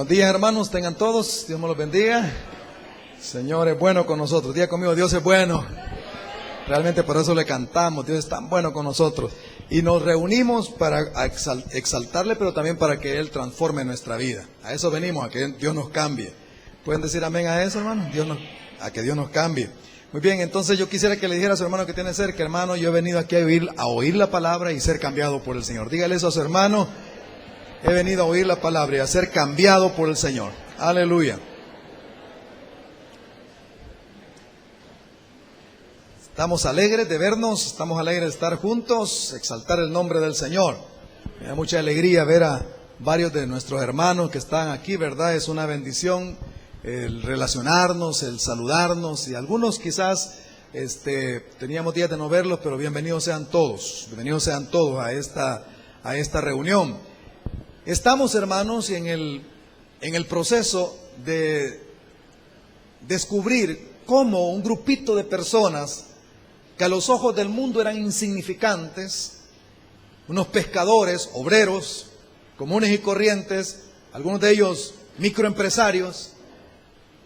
Buenos días, hermanos, tengan todos, Dios me los bendiga. Señor es bueno con nosotros. Diga conmigo, Dios es bueno. Realmente por eso le cantamos, Dios es tan bueno con nosotros. Y nos reunimos para exaltarle, pero también para que Él transforme nuestra vida. A eso venimos, a que Dios nos cambie. ¿Pueden decir amén a eso, hermano? A que Dios nos cambie. Muy bien, entonces yo quisiera que le dijera a su hermano que tiene cerca, hermano, yo he venido aquí a oír la palabra y ser cambiado por el Señor. Dígale eso a su hermano. He venido a oír la palabra y a ser cambiado por el Señor. Aleluya. Estamos alegres de vernos, estamos alegres de estar juntos, exaltar el nombre del Señor. Me da mucha alegría ver a varios de nuestros hermanos que están aquí, ¿verdad? Es una bendición el relacionarnos, el saludarnos, y algunos quizás teníamos días de no verlos, pero bienvenidos sean todos a esta reunión. Estamos, hermanos, en el proceso de descubrir cómo un grupito de personas que a los ojos del mundo eran insignificantes, unos pescadores, obreros, comunes y corrientes, algunos de ellos microempresarios,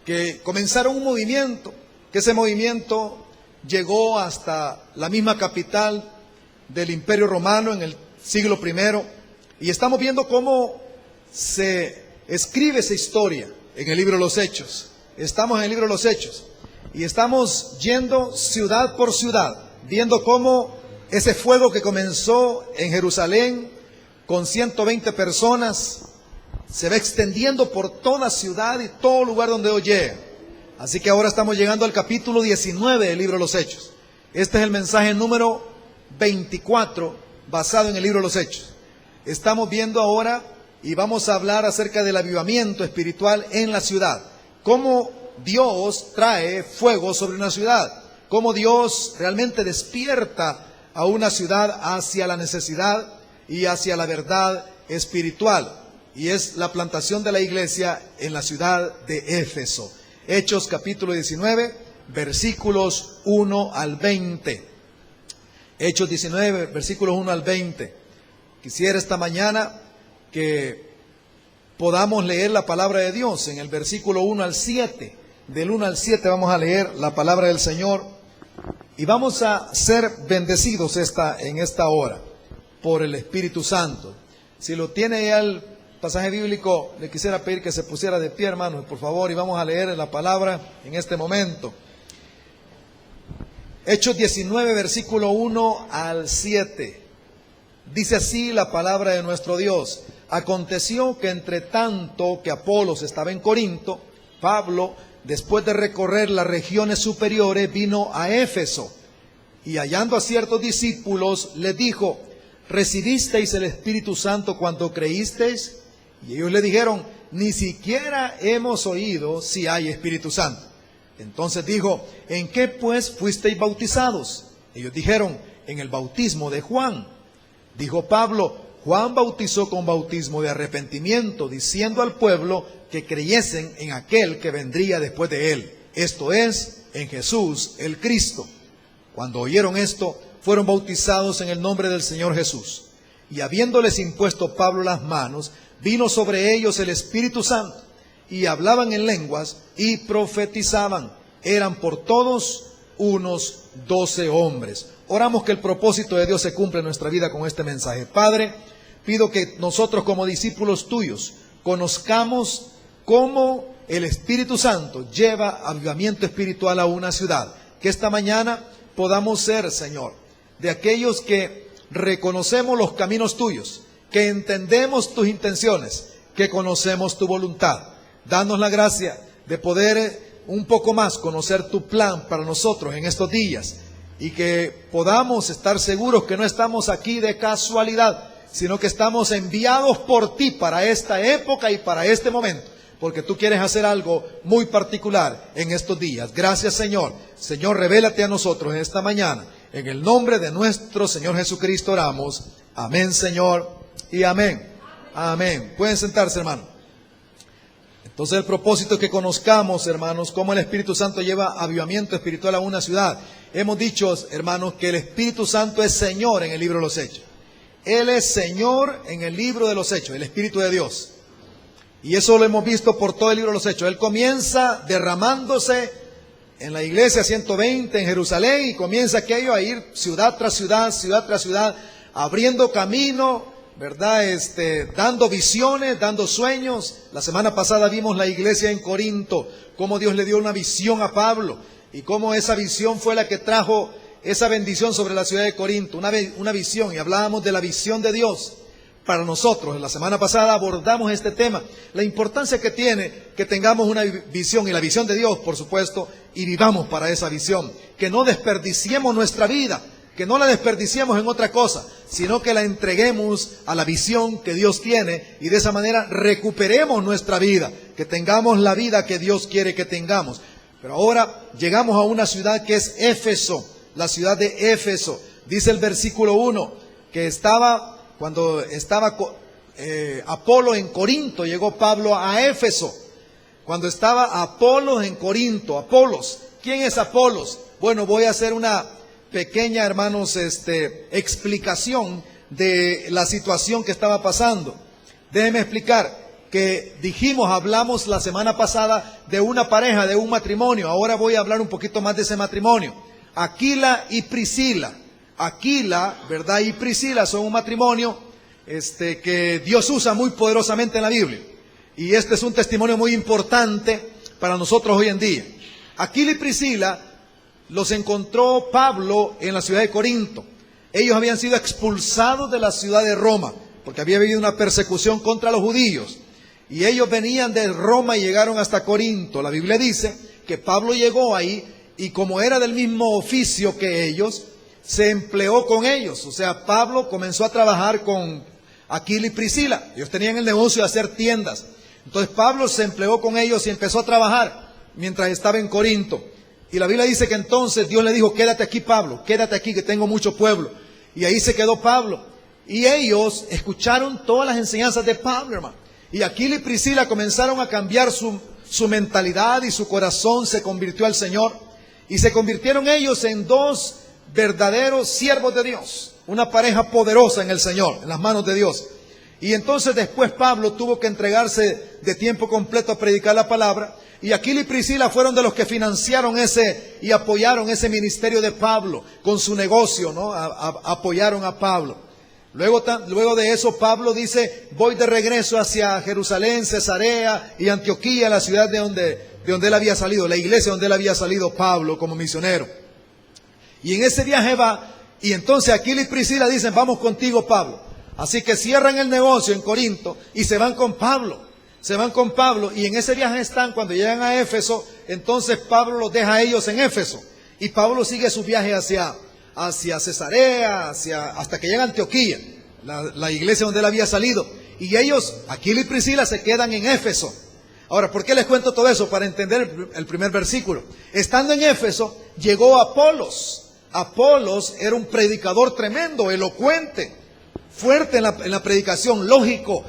que comenzaron un movimiento, que ese movimiento llegó hasta la misma capital del Imperio Romano en el siglo I, y estamos viendo cómo se escribe esa historia en el libro de los Hechos. Estamos en el libro de los Hechos y estamos yendo ciudad por ciudad, viendo cómo ese fuego que comenzó en Jerusalén con 120 personas se va extendiendo por toda la ciudad y todo lugar donde hoy llega. Así que ahora estamos llegando al capítulo 19 del libro de los Hechos. Este es el mensaje número 24 basado en el libro de los Hechos. Estamos viendo ahora y vamos a hablar acerca del avivamiento espiritual en la ciudad. Cómo Dios trae fuego sobre una ciudad. Cómo Dios realmente despierta a una ciudad hacia la necesidad y hacia la verdad espiritual. Y es la plantación de la iglesia en la ciudad de Éfeso. Hechos capítulo 19, versículos 1 al 20. Hechos 19, versículos 1 al 20. Quisiera esta mañana que podamos leer la palabra de Dios en el versículo 1 al 7. Del 1 al 7 vamos a leer la palabra del Señor y vamos a ser bendecidos en esta hora por el Espíritu Santo. Si lo tiene ya el pasaje bíblico, le quisiera pedir que se pusiera de pie, hermanos, por favor, y vamos a leer la palabra en este momento. Hechos 19, versículo 1 al 7. Dice así la palabra de nuestro Dios. Aconteció que entre tanto que Apolos estaba en Corinto, Pablo, después de recorrer las regiones superiores, vino a Éfeso, y hallando a ciertos discípulos, les dijo: ¿recibisteis el Espíritu Santo cuando creísteis? Y ellos le dijeron: ni siquiera hemos oído si hay Espíritu Santo. Entonces dijo: ¿en qué pues fuisteis bautizados? Ellos dijeron: en el bautismo de Juan. Dijo Pablo: Juan bautizó con bautismo de arrepentimiento, diciendo al pueblo que creyesen en aquel que vendría después de él, esto es, en Jesús el Cristo. Cuando oyeron esto, fueron bautizados en el nombre del Señor Jesús. Y habiéndoles impuesto Pablo las manos, vino sobre ellos el Espíritu Santo, y hablaban en lenguas y profetizaban. Eran por todos unos 12 hombres. Oramos que el propósito de Dios se cumpla en nuestra vida con este mensaje. Padre, pido que nosotros como discípulos tuyos conozcamos cómo el Espíritu Santo lleva avivamiento espiritual a una ciudad. Que esta mañana podamos ser, Señor, de aquellos que reconocemos los caminos tuyos, que entendemos tus intenciones, que conocemos tu voluntad. Danos la gracia de poder un poco más conocer tu plan para nosotros en estos días, y que podamos estar seguros que no estamos aquí de casualidad, sino que estamos enviados por ti para esta época y para este momento, porque tú quieres hacer algo muy particular en estos días. Gracias, Señor. Señor, revélate a nosotros en esta mañana. En el nombre de nuestro Señor Jesucristo oramos. Amén, Señor, y amén. Amén. Pueden sentarse, hermano. Entonces el propósito es que conozcamos, hermanos, cómo el Espíritu Santo lleva avivamiento espiritual a una ciudad. Hemos dicho, hermanos, que el Espíritu Santo es Señor en el libro de los Hechos. Él es Señor en el libro de los Hechos, el Espíritu de Dios. Y eso lo hemos visto por todo el libro de los Hechos. Él comienza derramándose en la iglesia 120 en Jerusalén y comienza aquello a ir ciudad tras ciudad, ciudad tras ciudad, abriendo camino, ¿verdad? Dando visiones, dando sueños. La semana pasada vimos la iglesia en Corinto, cómo Dios le dio una visión a Pablo y cómo esa visión fue la que trajo esa bendición sobre la ciudad de Corinto, una visión, y hablábamos de la visión de Dios para nosotros. La semana pasada abordamos este tema, la importancia que tiene que tengamos una visión, y la visión de Dios, por supuesto, y vivamos para esa visión, que no desperdiciemos nuestra vida, que no la desperdiciemos en otra cosa, sino que la entreguemos a la visión que Dios tiene, y de esa manera recuperemos nuestra vida, que tengamos la vida que Dios quiere que tengamos. Pero ahora llegamos a una ciudad que es Éfeso, la ciudad de Éfeso. Dice el versículo 1, que cuando estaba Apolo en Corinto, llegó Pablo a Éfeso. Cuando estaba Apolos en Corinto, Apolos, ¿quién es Apolos? Bueno, voy a hacer una pequeña, hermanos, explicación de la situación que estaba pasando. Déjenme explicar que hablamos la semana pasada de una pareja, de un matrimonio. Ahora voy a hablar un poquito más de ese matrimonio. Aquila y Priscila. Aquila, ¿verdad? Y Priscila son un matrimonio que Dios usa muy poderosamente en la Biblia. Y este es un testimonio muy importante para nosotros hoy en día. Aquila y Priscila los encontró Pablo en la ciudad de Corinto. Ellos habían sido expulsados de la ciudad de Roma, porque había habido una persecución contra los judíos. Y ellos venían de Roma y llegaron hasta Corinto. La Biblia dice que Pablo llegó ahí y como era del mismo oficio que ellos, se empleó con ellos. O sea, Pablo comenzó a trabajar con Aquila y Priscila. Ellos tenían el negocio de hacer tiendas. Entonces Pablo se empleó con ellos y empezó a trabajar mientras estaba en Corinto. Y la Biblia dice que entonces Dios le dijo, quédate aquí, Pablo, quédate aquí que tengo mucho pueblo. Y ahí se quedó Pablo. Y ellos escucharon todas las enseñanzas de Pablo, hermano. Y Aquila y Priscila comenzaron a cambiar su mentalidad y su corazón se convirtió al Señor. Y se convirtieron ellos en dos verdaderos siervos de Dios. Una pareja poderosa en el Señor, en las manos de Dios. Y entonces después Pablo tuvo que entregarse de tiempo completo a predicar la palabra. Y Aquila y Priscila fueron de los que financiaron y apoyaron ese ministerio de Pablo con su negocio, ¿no? Apoyaron a Pablo. Luego de eso Pablo dice, voy de regreso hacia Jerusalén, Cesarea y Antioquía, la ciudad de donde él había salido, la iglesia donde él había salido Pablo como misionero. Y en ese viaje va, y entonces Aquila y Priscila dicen, vamos contigo, Pablo. Así que cierran el negocio en Corinto y se van con Pablo. Se van con Pablo y en ese viaje están, cuando llegan a Éfeso, entonces Pablo los deja a ellos en Éfeso. Y Pablo sigue su viaje hacia Cesarea, hasta que llega a Antioquía, la iglesia donde él había salido. Y ellos, Aquila y Priscila, se quedan en Éfeso. Ahora, ¿por qué les cuento todo eso? Para entender el primer versículo. Estando en Éfeso, llegó Apolos. Apolos era un predicador tremendo, elocuente, fuerte en la predicación, lógico,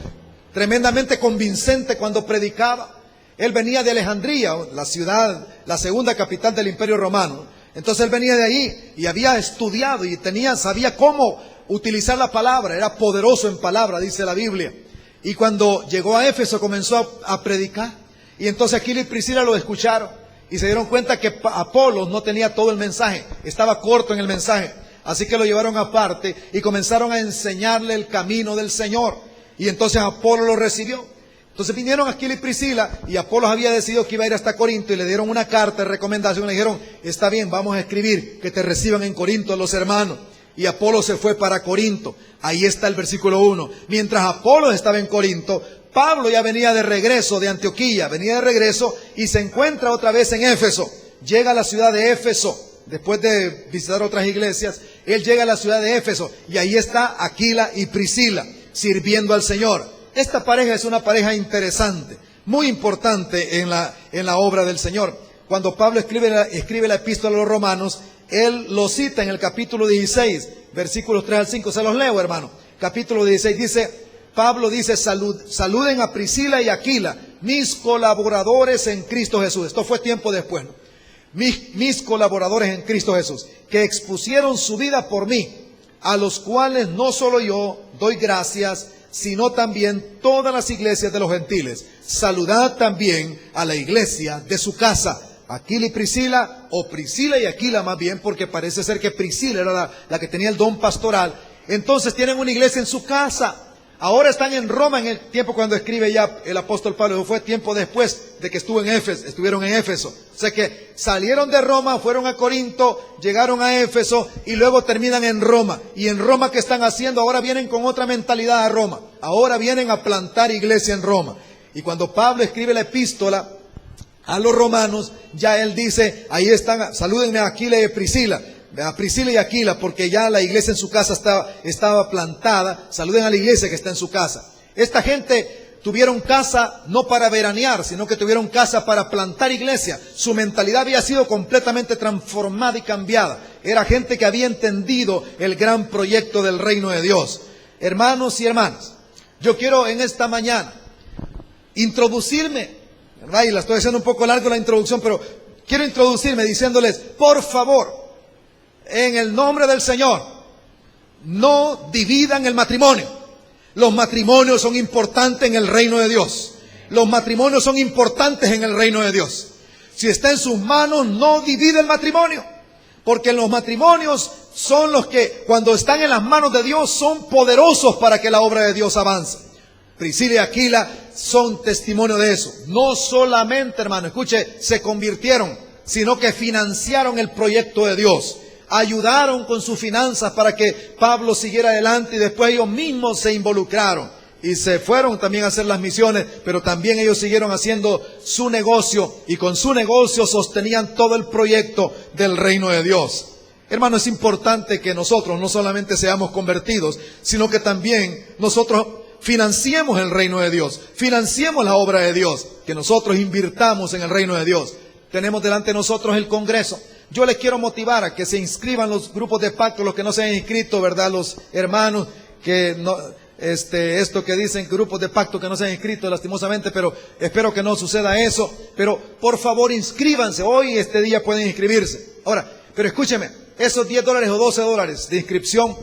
tremendamente convincente cuando predicaba. Él venía de Alejandría, la ciudad, la segunda capital del Imperio Romano. Entonces él venía de ahí y había estudiado y sabía cómo utilizar la palabra. Era poderoso en palabra, dice la Biblia. Y cuando llegó a Éfeso comenzó a predicar. Y entonces Aquila y Priscila lo escucharon y se dieron cuenta que Apolos no tenía todo el mensaje, estaba corto en el mensaje. Así que lo llevaron aparte y comenzaron a enseñarle el camino del Señor. Y entonces Apolos lo recibió. Entonces vinieron Aquila y Priscila y Apolos había decidido que iba a ir hasta Corinto y le dieron una carta de recomendación. Le dijeron, está bien, vamos a escribir que te reciban en Corinto los hermanos. Y Apolos se fue para Corinto. Ahí está el versículo 1. Mientras Apolos estaba en Corinto, Pablo ya venía de regreso de Antioquía, venía de regreso y se encuentra otra vez en Éfeso. Llega a la ciudad de Éfeso, después de visitar otras iglesias, él llega a la ciudad de Éfeso y ahí está Aquila y Priscila sirviendo al Señor. Esta pareja es una pareja interesante, muy importante en la obra del Señor. Cuando Pablo escribe la epístola a los romanos, él lo cita en el capítulo 16, versículos 3 al 5. Se los leo, hermano. Capítulo 16 Pablo dice, saluden a Priscila y Aquila, mis colaboradores en Cristo Jesús. Esto fue tiempo después, ¿no? Mis colaboradores en Cristo Jesús, que expusieron su vida por mí, a los cuales no solo yo doy gracias, sino también todas las iglesias de los gentiles. Saludad también a la iglesia de su casa. Aquila y Priscila, o Priscila y Aquila más bien, porque parece ser que Priscila era la que tenía el don pastoral. Entonces tienen una iglesia en su casa. Ahora están en Roma en el tiempo cuando escribe ya el apóstol Pablo. Fue tiempo después de que estuvieron en Éfeso. O sea que salieron de Roma, fueron a Corinto, llegaron a Éfeso y luego terminan en Roma. Y en Roma, ¿qué están haciendo? Ahora vienen con otra mentalidad a Roma. Ahora vienen a plantar iglesia en Roma. Y cuando Pablo escribe la epístola a los romanos, ya él dice, ahí están, salúdenme a Aquila y a Priscila y Aquila, porque ya la iglesia en su casa estaba plantada. Saluden a la iglesia que está en su casa. Esta gente tuvieron casa no para veranear, sino que tuvieron casa para plantar iglesia. Su mentalidad había sido completamente transformada y cambiada. Era gente que había entendido el gran proyecto del reino de Dios. Hermanos y hermanas, yo quiero en esta mañana introducirme, ¿verdad? Y la estoy haciendo un poco largo la introducción, pero quiero introducirme diciéndoles, por favor, en el nombre del Señor, no dividan el matrimonio. Los matrimonios son importantes en el reino de Dios. Los matrimonios son importantes en el reino de Dios. Si está en sus manos, no divida el matrimonio. Porque los matrimonios son los que, cuando están en las manos de Dios, son poderosos para que la obra de Dios avance. Priscila y Aquila son testimonio de eso. No solamente, hermano, escuche, se convirtieron, sino que financiaron el proyecto de Dios. Ayudaron con sus finanzas para que Pablo siguiera adelante y después ellos mismos se involucraron y se fueron también a hacer las misiones, pero también ellos siguieron haciendo su negocio y con su negocio sostenían todo el proyecto del reino de Dios. Hermano, es importante que nosotros no solamente seamos convertidos, sino que también nosotros financiemos el reino de Dios, financiemos la obra de Dios, que nosotros invirtamos en el reino de Dios. Tenemos delante de nosotros el Congreso. Yo les quiero motivar a que se inscriban los grupos de pacto, los que no se han inscrito, ¿verdad? Los hermanos que no, esto que dicen grupos de pacto que no se han inscrito lastimosamente, pero espero que no suceda eso. Pero por favor inscríbanse, hoy este día pueden inscribirse. Ahora, pero escúcheme, esos $10 o $12 de inscripción,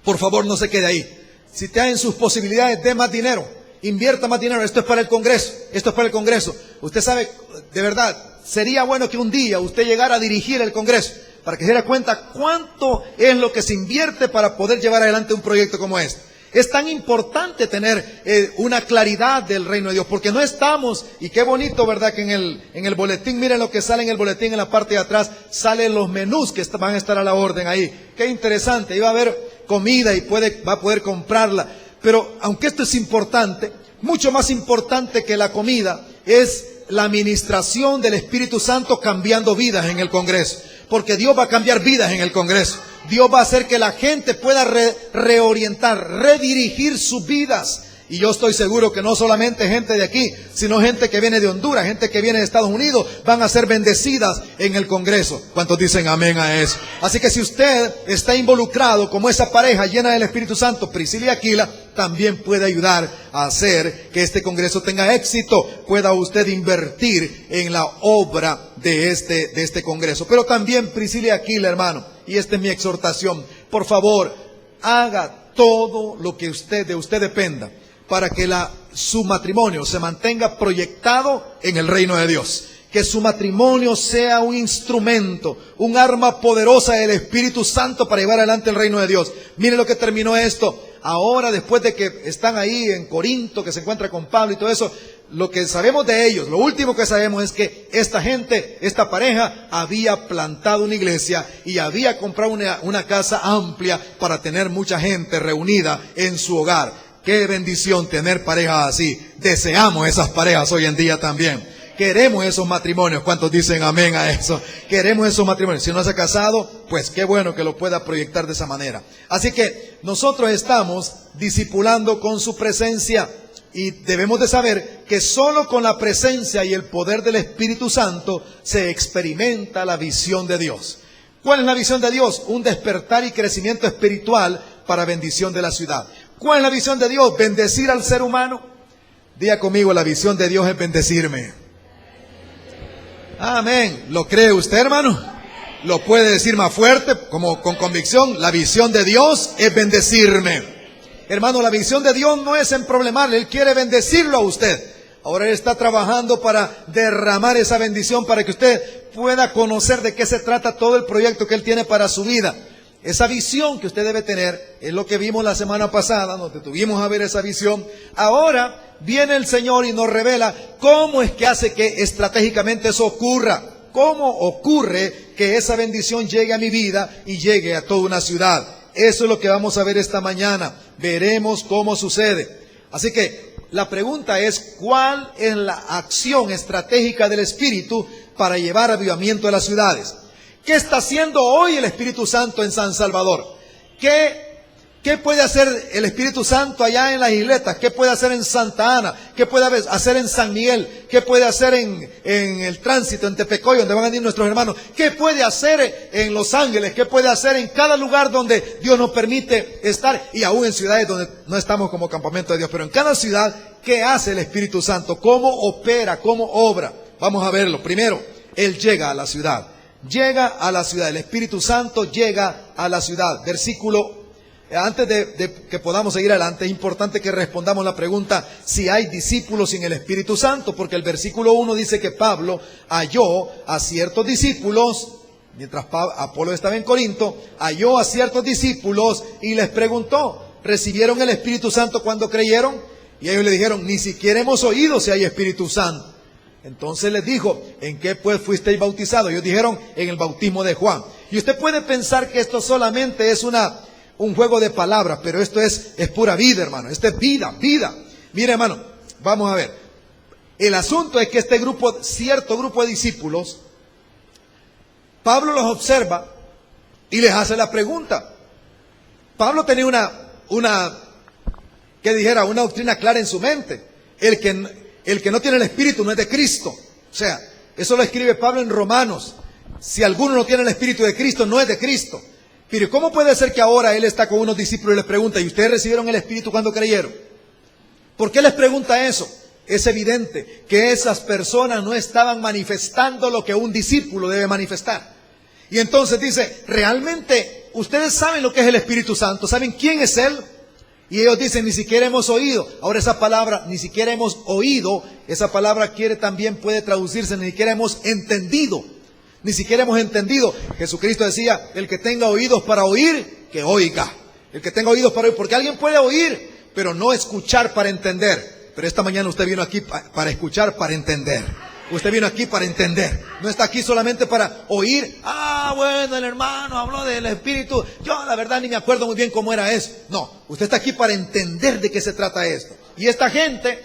por favor no se quede ahí. Si está en sus posibilidades, dé más dinero, invierta más dinero. Esto es para el Congreso, esto es para el Congreso. Usted sabe, de verdad, sería bueno que un día usted llegara a dirigir el Congreso para que se diera cuenta cuánto es lo que se invierte para poder llevar adelante un proyecto como este. Es tan importante tener una claridad del reino de Dios, porque no estamos, y qué bonito, ¿verdad? Que en el boletín, miren lo que sale en el boletín, en la parte de atrás, salen los menús que van a estar a la orden ahí. Qué interesante, iba a haber comida y va a poder comprarla. Pero aunque esto es importante, mucho más importante que la comida es la administración del Espíritu Santo cambiando vidas en el Congreso. Porque Dios va a cambiar vidas en el Congreso. Dios va a hacer que la gente pueda reorientar, redirigir sus vidas. Y yo estoy seguro que no solamente gente de aquí, sino gente que viene de Honduras, gente que viene de Estados Unidos, van a ser bendecidas en el Congreso. ¿Cuántos dicen amén a eso? Así que si usted está involucrado como esa pareja llena del Espíritu Santo, Priscila y Aquila, también puede ayudar a hacer que este Congreso tenga éxito. Pueda usted invertir en la obra de este Congreso. Pero también Priscila y Aquila, hermano, y esta es mi exhortación, por favor, haga todo lo que de usted dependa para que su matrimonio se mantenga proyectado en el reino de Dios. Que su matrimonio sea un instrumento, un arma poderosa del Espíritu Santo para llevar adelante el reino de Dios. Miren lo que terminó esto. Ahora, después de que están ahí en Corinto, que se encuentra con Pablo y todo eso, lo que sabemos de ellos, lo último que sabemos es que esta gente, esta pareja, había plantado una iglesia y había comprado una casa amplia para tener mucha gente reunida en su hogar. Qué bendición tener parejas así. Deseamos esas parejas hoy en día también. Queremos esos matrimonios. ¿Cuántos dicen amén a eso? Queremos esos matrimonios. Si no se ha casado, pues qué bueno que lo pueda proyectar de esa manera. Así que nosotros estamos discipulando con su presencia. Y debemos de saber que solo con la presencia y el poder del Espíritu Santo se experimenta la visión de Dios. ¿Cuál es la visión de Dios? Un despertar y crecimiento espiritual para bendición de la ciudad. ¿Cuál es la visión de Dios? Bendecir al ser humano. Diga conmigo, la visión de Dios es bendecirme. Amén. ¿Lo cree usted, hermano? ¿Lo puede decir más fuerte, como con convicción? La visión de Dios es bendecirme. Hermano, la visión de Dios no es en problemarle, Él quiere bendecirlo a usted. Ahora Él está trabajando para derramar esa bendición para que usted pueda conocer de qué se trata todo el proyecto que Él tiene para su vida. Esa visión que usted debe tener es lo que vimos la semana pasada, nos detuvimos a ver esa visión. Ahora viene el Señor y nos revela cómo es que hace que estratégicamente eso ocurra. Cómo ocurre que esa bendición llegue a mi vida y llegue a toda una ciudad. Eso es lo que vamos a ver esta mañana. Veremos cómo sucede. Así que la pregunta es, ¿cuál es la acción estratégica del Espíritu para llevar avivamiento a las ciudades? ¿Qué está haciendo hoy el Espíritu Santo en San Salvador? ¿Qué puede hacer el Espíritu Santo allá en las isletas? ¿Qué puede hacer en Santa Ana? ¿Qué puede hacer en San Miguel? ¿Qué puede hacer en el Tránsito, en Tepecoyo, donde van a ir nuestros hermanos? ¿Qué puede hacer en Los Ángeles? ¿Qué puede hacer en cada lugar donde Dios nos permite estar? Y aún en ciudades donde no estamos como campamento de Dios. Pero en cada ciudad, ¿qué hace el Espíritu Santo? ¿Cómo opera? ¿Cómo obra? Vamos a verlo. Primero, Él llega a la ciudad. Llega a la ciudad. El Espíritu Santo llega a la ciudad. Antes de que podamos seguir adelante, es importante que respondamos la pregunta si hay discípulos sin el Espíritu Santo, porque el versículo 1 dice que Pablo halló a ciertos discípulos, mientras Apolo estaba en Corinto, halló a ciertos discípulos y les preguntó, ¿recibieron el Espíritu Santo cuando creyeron? Y ellos le dijeron, ni siquiera hemos oído si hay Espíritu Santo. Entonces les dijo, ¿en qué pues fuisteis bautizados? Ellos dijeron, en el bautismo de Juan. Y usted puede pensar que esto solamente es un juego de palabras, pero esto es pura vida, hermano. Esto es vida. Mire, hermano, vamos a ver. El asunto es que cierto grupo de discípulos, Pablo los observa y les hace la pregunta. Pablo tenía una doctrina clara en su mente. El que no tiene el Espíritu no es de Cristo. O sea, eso lo escribe Pablo en Romanos. Si alguno no tiene el Espíritu de Cristo, no es de Cristo. Pero ¿cómo puede ser que ahora él está con unos discípulos y les pregunta, ¿y ustedes recibieron el Espíritu cuando creyeron? ¿Por qué les pregunta eso? Es evidente que esas personas no estaban manifestando lo que un discípulo debe manifestar. Y entonces dice, ¿realmente ustedes saben lo que es el Espíritu Santo? ¿Saben quién es Él? Y ellos dicen, ni siquiera hemos oído. Ahora esa palabra, ni siquiera hemos oído, esa palabra puede traducirse, ni siquiera hemos entendido. Ni siquiera hemos entendido. Jesucristo decía, el que tenga oídos para oír, que oiga. El que tenga oídos para oír, porque alguien puede oír, pero no escuchar para entender. Pero esta mañana usted vino aquí para escuchar, para entender. Usted vino aquí para entender. No está aquí solamente para oír. Bueno, el hermano habló del Espíritu. Yo la verdad ni me acuerdo muy bien cómo era eso. No, usted está aquí para entender de qué se trata esto. Y esta gente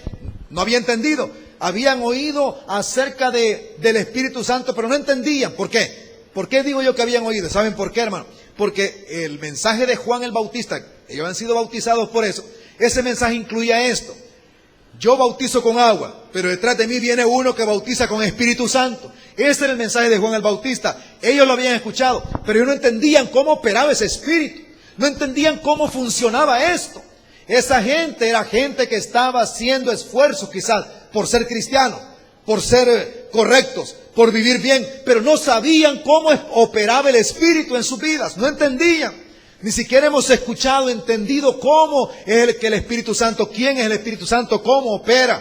no había entendido. Habían oído acerca del Espíritu Santo, pero no entendían. ¿Por qué? ¿Por qué digo yo que habían oído? ¿Saben por qué, hermano? Porque el mensaje de Juan el Bautista, ellos han sido bautizados por eso. Ese mensaje incluía esto. Yo bautizo con agua, pero detrás de mí viene uno que bautiza con Espíritu Santo. Ese era el mensaje de Juan el Bautista. Ellos lo habían escuchado, pero ellos no entendían cómo operaba ese Espíritu. No entendían cómo funcionaba esto. Esa gente era gente que estaba haciendo esfuerzos quizás por ser cristianos, por ser correctos, por vivir bien, pero no sabían cómo operaba el Espíritu en sus vidas. No entendían. Ni siquiera hemos escuchado, entendido cómo es el Espíritu Santo, quién es el Espíritu Santo, cómo opera.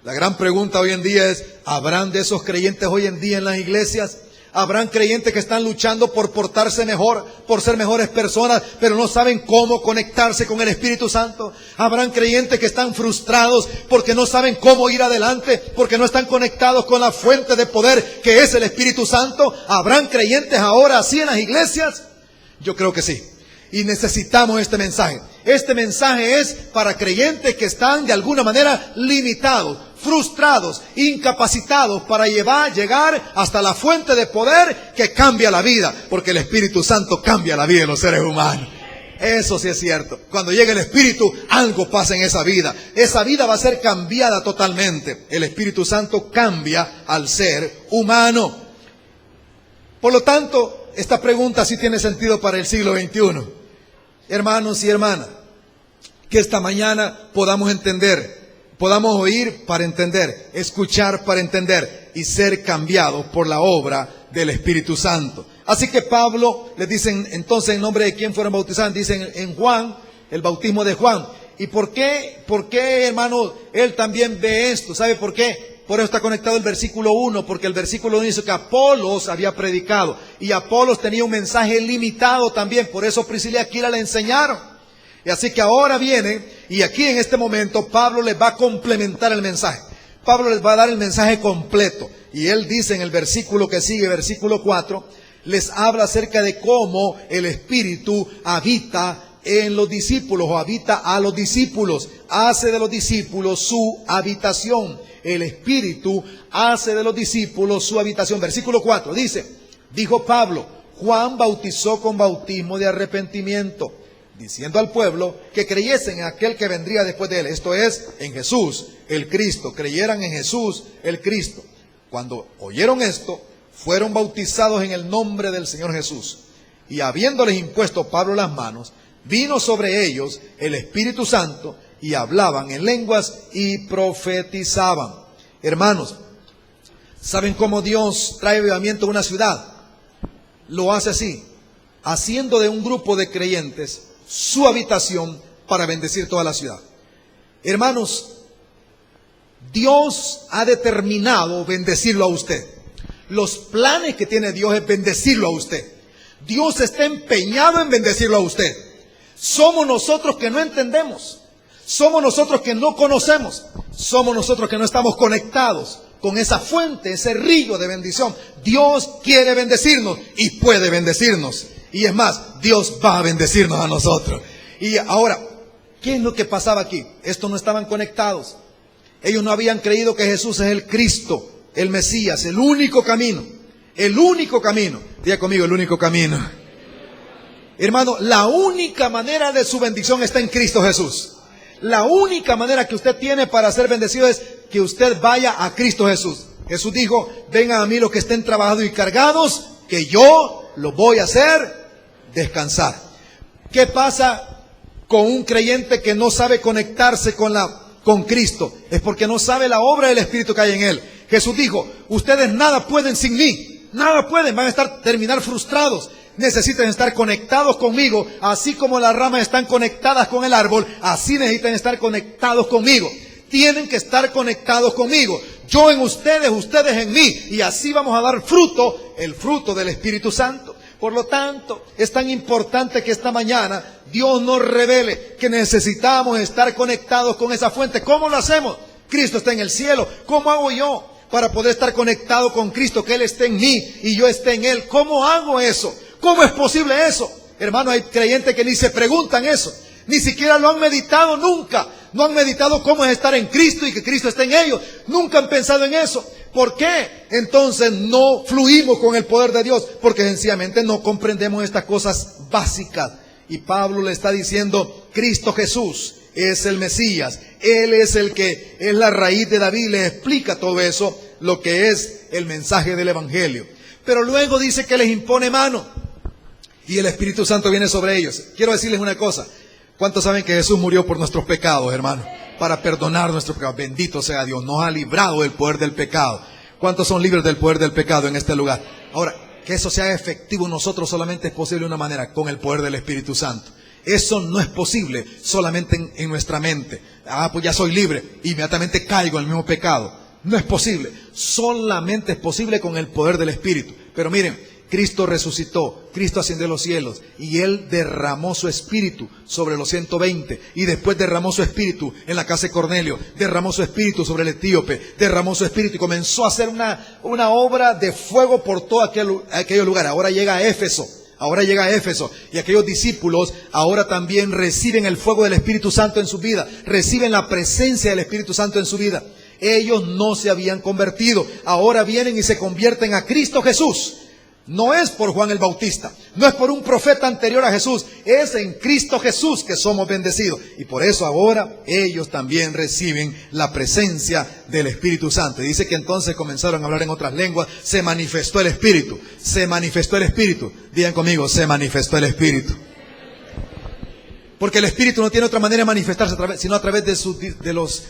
La gran pregunta hoy en día es, ¿habrán de esos creyentes hoy en día en las iglesias? Habrán creyentes que están luchando por portarse mejor, por ser mejores personas, pero no saben cómo conectarse con el Espíritu Santo. Habrán creyentes que están frustrados porque no saben cómo ir adelante, porque no están conectados con la fuente de poder que es el Espíritu Santo. ¿Habrán creyentes ahora así en las iglesias? Yo creo que sí. Y necesitamos este mensaje. Este mensaje es para creyentes que están de alguna manera limitados, frustrados, incapacitados para llegar hasta la fuente de poder que cambia la vida, porque el Espíritu Santo cambia la vida de los seres humanos. Eso sí es cierto. Cuando llega el Espíritu, algo pasa en esa vida. Esa vida va a ser cambiada totalmente. El Espíritu Santo cambia al ser humano. Por lo tanto, esta pregunta sí tiene sentido para el siglo XXI. Hermanos y hermanas, que esta mañana podamos entender, podamos oír para entender, escuchar para entender y ser cambiados por la obra del Espíritu Santo. Así que Pablo les dice entonces en nombre de quién fueron bautizados, dicen en Juan, el bautismo de Juan. ¿Y por qué, hermano, él también ve esto? ¿Sabe por qué? Por eso está conectado el versículo 1, porque el versículo 1 dice que Apolos había predicado, y Apolos tenía un mensaje limitado también, por eso Priscila y Aquila le enseñaron. Y así que ahora viene, y aquí en este momento Pablo les va a complementar el mensaje. Pablo les va a dar el mensaje completo, y él dice en el versículo que sigue, versículo 4, les habla acerca de cómo el Espíritu habita en los discípulos, o habita a los discípulos, hace de los discípulos su habitación. El Espíritu hace de los discípulos su habitación. Versículo 4 dice, dijo Pablo, Juan bautizó con bautismo de arrepentimiento, diciendo al pueblo que creyesen en aquel que vendría después de él, esto es, en Jesús, el Cristo, creyeran en Jesús, el Cristo. Cuando oyeron esto, fueron bautizados en el nombre del Señor Jesús. Y habiéndoles impuesto Pablo las manos, vino sobre ellos el Espíritu Santo, y hablaban en lenguas y profetizaban. Hermanos, ¿saben cómo Dios trae avivamiento a una ciudad? Lo hace así, haciendo de un grupo de creyentes su habitación para bendecir toda la ciudad. Hermanos, Dios ha determinado bendecirlo a usted. Los planes que tiene Dios es bendecirlo a usted. Dios está empeñado en bendecirlo a usted. Somos nosotros que no entendemos. Somos nosotros que no conocemos. Somos nosotros que no estamos conectados con esa fuente, ese río de bendición. Dios quiere bendecirnos y puede bendecirnos. Y es más, Dios va a bendecirnos a nosotros. Y ahora, ¿qué es lo que pasaba aquí? Estos no estaban conectados. Ellos no habían creído que Jesús es el Cristo, el Mesías, el único camino. El único camino. Diga conmigo, el único camino. Hermano, la única manera de su bendición está en Cristo Jesús. La única manera que usted tiene para ser bendecido es que usted vaya a Cristo Jesús. Jesús dijo, vengan a mí los que estén trabajados y cargados, que yo los voy a hacer descansar. ¿Qué pasa con un creyente que no sabe conectarse con Cristo? Es porque no sabe la obra del Espíritu que hay en él. Jesús dijo, ustedes nada pueden sin mí. Nada pueden, van a terminar frustrados. Necesitan estar conectados conmigo, así como las ramas están conectadas con el árbol, así necesitan estar conectados conmigo. Tienen que estar conectados conmigo. Yo en ustedes, ustedes en mí, y así vamos a dar fruto, el fruto del Espíritu Santo. Por lo tanto, es tan importante que esta mañana Dios nos revele que necesitamos estar conectados con esa fuente. ¿Cómo lo hacemos? Cristo está en el cielo. ¿Cómo hago yo para poder estar conectado con Cristo, que Él esté en mí y yo esté en Él? ¿Cómo hago eso? ¿Cómo es posible eso? Hermano, hay creyentes que ni se preguntan eso. Ni siquiera lo han meditado nunca. No han meditado cómo es estar en Cristo y que Cristo esté en ellos. Nunca han pensado en eso. ¿Por qué? Entonces no fluimos con el poder de Dios. Porque sencillamente no comprendemos estas cosas básicas. Y Pablo le está diciendo, Cristo Jesús es el Mesías. Él es el que es la raíz de David. Le explica todo eso, lo que es el mensaje del Evangelio. Pero luego dice que les impone mano. Y el Espíritu Santo viene sobre ellos. Quiero decirles una cosa. ¿Cuántos saben que Jesús murió por nuestros pecados, hermano? Para perdonar nuestros pecados. Bendito sea Dios. Nos ha librado del poder del pecado. ¿Cuántos son libres del poder del pecado en este lugar? Ahora, que eso sea efectivo en nosotros solamente es posible de una manera, con el poder del Espíritu Santo. Eso no es posible solamente en nuestra mente. Pues ya soy libre. Inmediatamente caigo en el mismo pecado. No es posible. Solamente es posible con el poder del Espíritu. Pero miren, Cristo resucitó, Cristo ascendió a los cielos y Él derramó su Espíritu sobre los 120 y después derramó su Espíritu en la casa de Cornelio, derramó su Espíritu sobre el etíope, derramó su Espíritu y comenzó a hacer una obra de fuego por todo aquel lugar. Ahora llega a Éfeso y aquellos discípulos ahora también reciben el fuego del Espíritu Santo en su vida, reciben la presencia del Espíritu Santo en su vida. Ellos no se habían convertido, ahora vienen y se convierten a Cristo Jesús. No es por Juan el Bautista, no es por un profeta anterior a Jesús, es en Cristo Jesús que somos bendecidos. Y por eso ahora ellos también reciben la presencia del Espíritu Santo. Y dice que entonces comenzaron a hablar en otras lenguas, se manifestó el Espíritu, se manifestó el Espíritu. Digan conmigo, se manifestó el Espíritu. Porque el Espíritu no tiene otra manera de manifestarse sino a través de los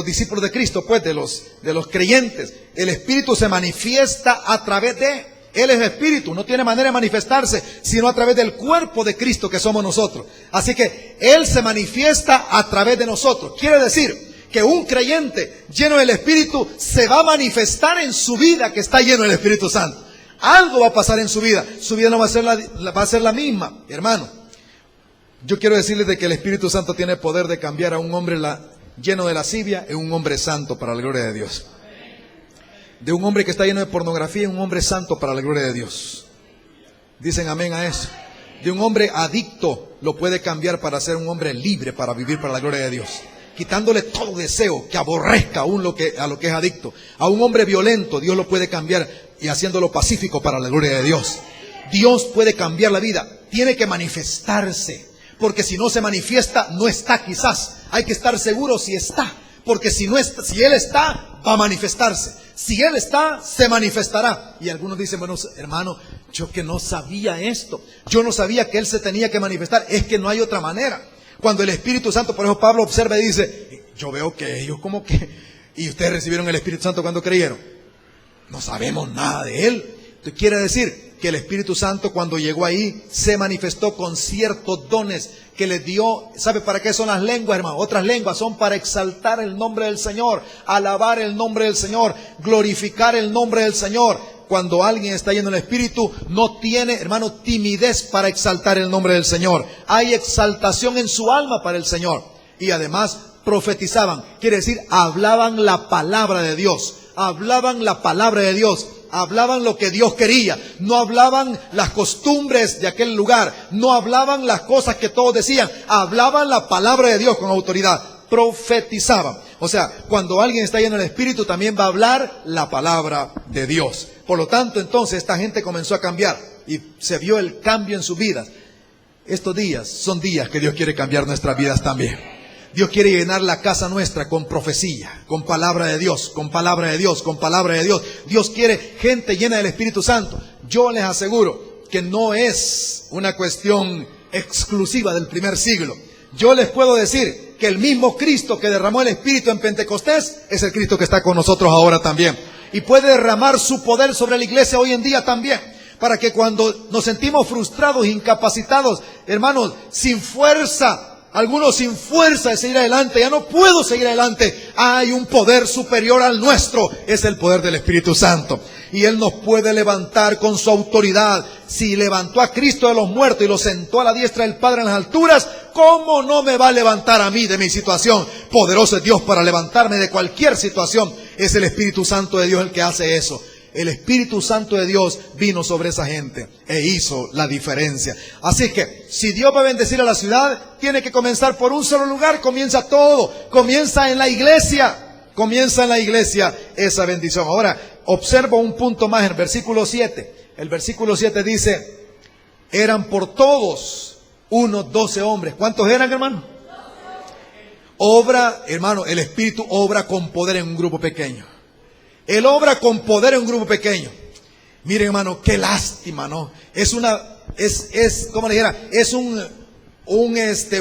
discípulos de Cristo, pues de los creyentes. El Espíritu se manifiesta a través de Él es espíritu, no tiene manera de manifestarse sino a través del cuerpo de Cristo que somos nosotros. Así que Él se manifiesta a través de nosotros. Quiere decir que un creyente lleno del Espíritu se va a manifestar en su vida que está lleno del Espíritu Santo. Algo va a pasar en su vida no va a ser la misma, hermano. Yo quiero decirles de que el Espíritu Santo tiene poder de cambiar a un hombre lleno de lascivia en un hombre santo para la gloria de Dios. De un hombre que está lleno de pornografía en un hombre santo para la gloria de Dios. Dicen amén a eso. De un hombre adicto lo puede cambiar para ser un hombre libre para vivir para la gloria de Dios. Quitándole todo deseo que aborrezca a lo que es adicto. A un hombre violento Dios lo puede cambiar y haciéndolo pacífico para la gloria de Dios. Dios puede cambiar la vida. Tiene que manifestarse. Porque si no se manifiesta, no está quizás. Hay que estar seguro si está. Porque si Él está, va a manifestarse. Si Él está, se manifestará. Y algunos dicen, bueno, hermano, yo que no sabía esto. Yo no sabía que Él se tenía que manifestar. Es que no hay otra manera. Cuando el Espíritu Santo, por eso Pablo observa y dice, yo veo que ellos como que... ¿Y ustedes recibieron el Espíritu Santo cuando creyeron? No sabemos nada de Él. Entonces quiere decir que el Espíritu Santo cuando llegó ahí se manifestó con ciertos dones que le dio. ¿Sabe para qué son las lenguas, hermano? Otras lenguas son para exaltar el nombre del Señor, alabar el nombre del Señor, glorificar el nombre del Señor. Cuando alguien está lleno del Espíritu, no tiene, hermano, timidez para exaltar el nombre del Señor. Hay exaltación en su alma para el Señor. Y además profetizaban, quiere decir, hablaban la palabra de Dios. Hablaban la palabra de Dios. Hablaban lo que Dios quería. No hablaban las costumbres de aquel lugar. No hablaban las cosas que todos decían. Hablaban la palabra de Dios con autoridad. Profetizaban. O sea, cuando alguien está lleno del Espíritu también va a hablar la palabra de Dios. Por lo tanto, entonces esta gente comenzó a cambiar y se vio el cambio en sus vidas. Estos días son días que Dios quiere cambiar nuestras vidas también. Dios quiere llenar la casa nuestra con profecía, con palabra de Dios, con palabra de Dios, con palabra de Dios. Dios quiere gente llena del Espíritu Santo. Yo les aseguro que no es una cuestión exclusiva del primer siglo. Yo les puedo decir que el mismo Cristo que derramó el Espíritu en Pentecostés es el Cristo que está con nosotros ahora también. Y puede derramar su poder sobre la iglesia hoy en día también. Para que cuando nos sentimos frustrados, incapacitados, hermanos, sin fuerza, algunos sin fuerza de seguir adelante, ya no puedo seguir adelante. Hay un poder superior al nuestro, es el poder del Espíritu Santo. Y Él nos puede levantar con su autoridad. Si levantó a Cristo de los muertos y lo sentó a la diestra del Padre en las alturas, ¿cómo no me va a levantar a mí de mi situación? Poderoso es Dios para levantarme de cualquier situación. Es el Espíritu Santo de Dios el que hace eso. El Espíritu Santo de Dios vino sobre esa gente e hizo la diferencia. Así que, si Dios va a bendecir a la ciudad, tiene que comenzar por un solo lugar. Comienza todo. Comienza en la iglesia. Comienza en la iglesia esa bendición. Ahora, observo un punto más en el versículo 7. El versículo 7 dice, eran por todos unos 12 hombres. ¿Cuántos eran, hermano? Obra, hermano, el Espíritu obra con poder en un grupo pequeño. Él obra con poder en un grupo pequeño. Miren, hermano, qué lástima, ¿no? ¿Cómo le dijera? Es un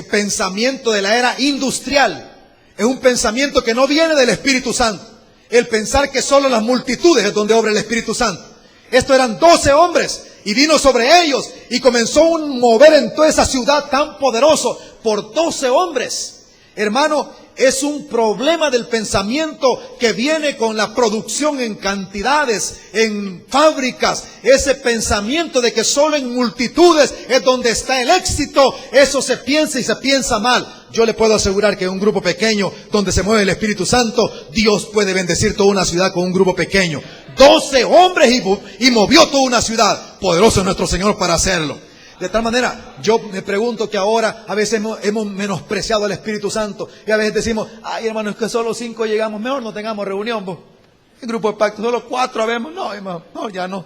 pensamiento de la era industrial. Es un pensamiento que no viene del Espíritu Santo. El pensar que solo las multitudes es donde obra el Espíritu Santo. Estos eran 12 hombres y vino sobre ellos y comenzó un mover en toda esa ciudad tan poderoso por 12 hombres. Hermano, es un problema del pensamiento que viene con la producción en cantidades, en fábricas. Ese pensamiento de que solo en multitudes es donde está el éxito. Eso se piensa y se piensa mal. Yo le puedo asegurar que en un grupo pequeño donde se mueve el Espíritu Santo, Dios puede bendecir toda una ciudad con un grupo pequeño. 12 hombres y movió toda una ciudad. Poderoso es nuestro Señor para hacerlo. De tal manera, yo me pregunto que ahora a veces hemos menospreciado al Espíritu Santo. Y a veces decimos, ay hermano, es que solo 5 llegamos, mejor no tengamos reunión. ¿Vos? El grupo de pacto, solo 4 habemos. No, hermano, no, ya no.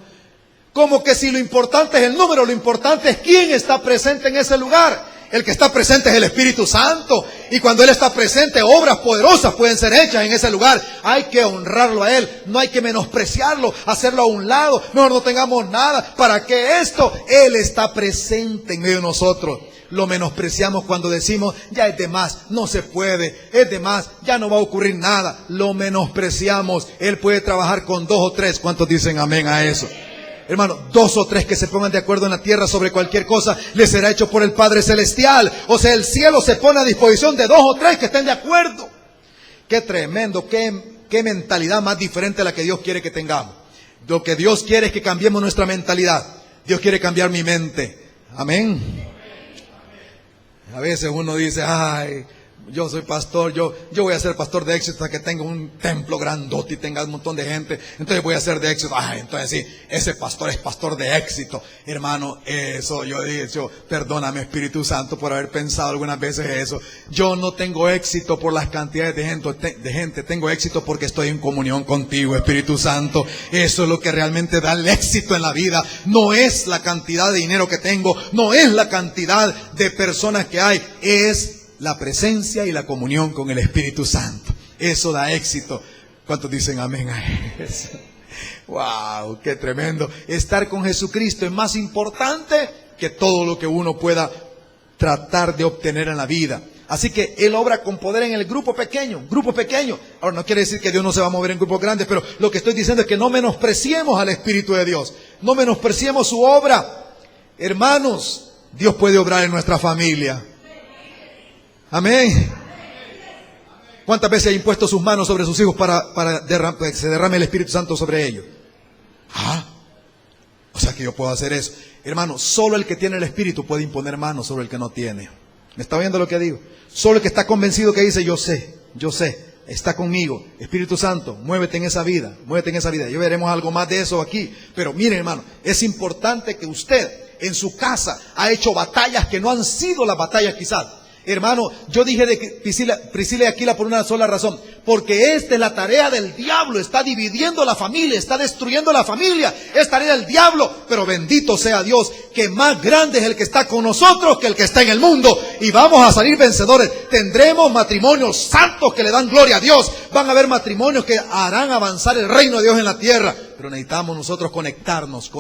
Como que si lo importante es el número, lo importante es quién está presente en ese lugar. El que está presente es el Espíritu Santo. Y cuando Él está presente, obras poderosas pueden ser hechas en ese lugar. Hay que honrarlo a Él. No hay que menospreciarlo, hacerlo a un lado. Mejor no tengamos nada. ¿Para qué esto? Él está presente en medio de nosotros. Lo menospreciamos cuando decimos, ya es de más, no se puede. Es de más, ya no va a ocurrir nada. Lo menospreciamos. Él puede trabajar con 2 o 3. ¿Cuántos dicen amén a eso? Hermano, 2 o 3 que se pongan de acuerdo en la tierra sobre cualquier cosa, les será hecho por el Padre Celestial. O sea, el cielo se pone a disposición de 2 o 3 que estén de acuerdo. Qué tremendo, qué mentalidad más diferente a la que Dios quiere que tengamos. Lo que Dios quiere es que cambiemos nuestra mentalidad. Dios quiere cambiar mi mente. Amén. A veces uno dice, ay, yo soy pastor, yo voy a ser pastor de éxito hasta que tenga un templo grandote y tenga un montón de gente. Entonces voy a ser de éxito. Ay, entonces sí, ese pastor es pastor de éxito. Hermano, eso yo he dicho, perdóname Espíritu Santo por haber pensado algunas veces eso. Yo no tengo éxito por las cantidades de gente, tengo éxito porque estoy en comunión contigo, Espíritu Santo. Eso es lo que realmente da el éxito en la vida. No es la cantidad de dinero que tengo, no es la cantidad de personas que hay, es la presencia y la comunión con el Espíritu Santo. Eso da éxito. ¿Cuántos dicen amén a eso? ¡Wow! ¡Qué tremendo! Estar con Jesucristo es más importante que todo lo que uno pueda tratar de obtener en la vida. Así que Él obra con poder en el grupo pequeño. Grupo pequeño. Ahora, no quiere decir que Dios no se va a mover en grupos grandes, pero lo que estoy diciendo es que no menospreciemos al Espíritu de Dios. No menospreciemos su obra. Hermanos, Dios puede obrar en nuestra familia. Amén. ¿Cuántas veces ha impuesto sus manos sobre sus hijos para que se derrame el Espíritu Santo sobre ellos? O sea que yo puedo hacer eso. Hermano, solo el que tiene el Espíritu puede imponer manos sobre el que no tiene. ¿Me está oyendo lo que digo? Solo el que está convencido que dice, yo sé, está conmigo. Espíritu Santo, muévete en esa vida, muévete en esa vida. Ya veremos algo más de eso aquí. Pero miren, hermano, es importante que usted en su casa ha hecho batallas que no han sido las batallas quizás. Hermano, yo dije de Priscila y Aquila por una sola razón. Porque esta es la tarea del diablo. Está dividiendo la familia, está destruyendo la familia. Es tarea del diablo. Pero bendito sea Dios, que más grande es el que está con nosotros que el que está en el mundo. Y vamos a salir vencedores. Tendremos matrimonios santos que le dan gloria a Dios. Van a haber matrimonios que harán avanzar el reino de Dios en la tierra. Pero necesitamos nosotros conectarnos